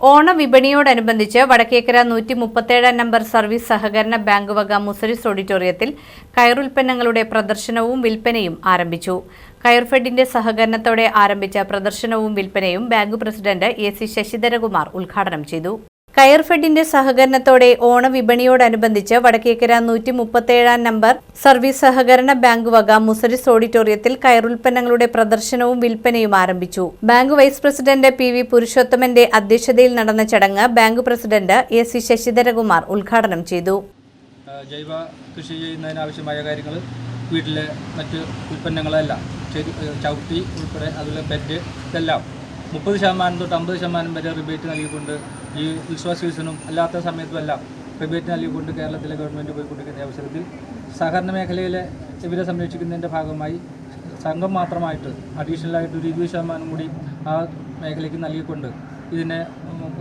ഓണവിപണിയോടനുബന്ധിച്ച് Vadakkekara 137 number service സഹകരണ bank വക മുസരിസ് ഓഡിറ്റോറിയത്തിൽ കയറുൽപ്പന്നങ്ങളുടെ പ്രദർശനവും വിൽപ്പനയും ആരംഭിച്ചു. കയർഫെഡിന്റെ സഹകരണത്തോടെ ആരംഭിച്ച പ്രദർശനവും വിൽപ്പനയും ബാങ്ക് പ്രസിഡന്റ് AC ശശിധരകുമാർ ഉദ്ഘാടനം ചെയ്തു. കയർഫെഡിന്റെ സഹകരണത്തോടെ ഓണവിപണിയോടനുബന്ധിച്ച് വടക്കേക്കര 137 നമ്പർ സർവീസ് സഹകരണ ബാങ്ക് വക മുസരിസ് ഓഡിറ്റോറിയത്തിൽ കയറുൽപ്പന്നങ്ങളുടെ പ്രദർശനവും വിൽപ്പനയും ആരംഭിച്ചു. ബാങ്ക് വൈസ് പ്രസിഡന്റ് PV പുരുഷോത്തമന്റെ അധ്യക്ഷതയിൽ നടന്ന ചടങ്ങ് ബാങ്ക് പ്രസിഡന്റ് AC ശശിധരകുമാർ ഉദ്ഘാടനം ചെയ്തു. ജൈവ കൃഷി ചെയ്യുന്നതിനാവശ്യമായ കാര്യങ്ങൾ വീട്ടിലെ മറ്റ് ഉൽപ്പന്നങ്ങളെല്ലാം ചവിട്ടി ഉൾപ്പെടെ അതുപോലെ പെറ്റ് ഇതെല്ലാം 30% തൊട്ട് 50% വരെ റിബേറ്റ് നൽകിക്കൊണ്ട് ഈ ഉത്സവ സീസണും അല്ലാത്ത സമയത്തുമെല്ലാം റിബേറ്റ് നൽകിക്കൊണ്ട് കേരളത്തിലെ ഗവൺമെൻറ് പോയിക്കൊണ്ടിരിക്കുന്ന അവസരത്തിൽ സഹകരണ മേഖലയിലെ ഇവരെ സംരക്ഷിക്കുന്നതിൻ്റെ ഭാഗമായി സംഘം മാത്രമായിട്ട് അഡീഷണലായിട്ട് ഒരു 20% കൂടി ആ മേഖലയ്ക്ക് നൽകിക്കൊണ്ട് ഇതിനെ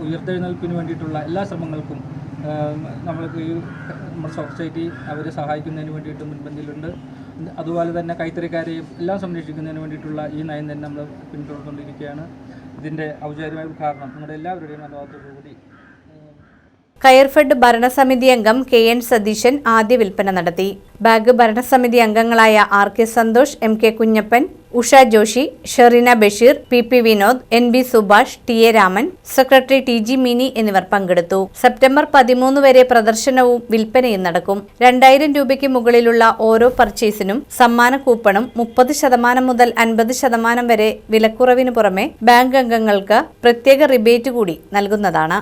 ഉയർത്തെഴുന്നേൽപ്പിന് വേണ്ടിയിട്ടുള്ള എല്ലാ ശ്രമങ്ങൾക്കും നമ്മൾക്ക് ഈ നമ്മുടെ സൊസൈറ്റി അവരെ സഹായിക്കുന്നതിന് വേണ്ടിയിട്ട് മുൻപന്തിയിലുണ്ട്. അതുപോലെ തന്നെ കൈത്തറിക്കാരെയും എല്ലാം സംരക്ഷിക്കുന്നതിന് വേണ്ടിയിട്ടുള്ള ഈ നയം തന്നെ നമ്മൾ പിന്തുടർന്നുകൊണ്ടിരിക്കുകയാണ്. ഇതിൻ്റെ ഔപചാരികമായ ഉദ്ഘാടനം നിങ്ങളുടെ എല്ലാവരുടെയും അനുവാദത്തോടുകൂടി കയർഫെഡ് ഭരണസമിതി അംഗം KN സതീശൻ ആദ്യ വിൽപ്പന നടത്തി. ബാങ്ക് ഭരണസമിതി അംഗങ്ങളായ RK Santhosh, MK Kunjappan, Usha Joshy, Sherina Basheer, PP Vinod, NB Subhash, TA Raman, secretary TG Mini എന്നിവർ പങ്കെടുത്തു. സെപ്റ്റംബർ 13 വരെ പ്രദർശനവും വിൽപ്പനയും നടക്കും. 2000 രൂപയ്ക്ക് മുകളിലുള്ള ഓരോ പർച്ചേസിനും സമ്മാന കൂപ്പണും 30% മുതൽ 50% വരെ വിലക്കുറവിന് പുറമെ ബാങ്ക് അംഗങ്ങൾക്ക് പ്രത്യേക റിബേറ്റ് കൂടി നൽകുന്നതാണ്.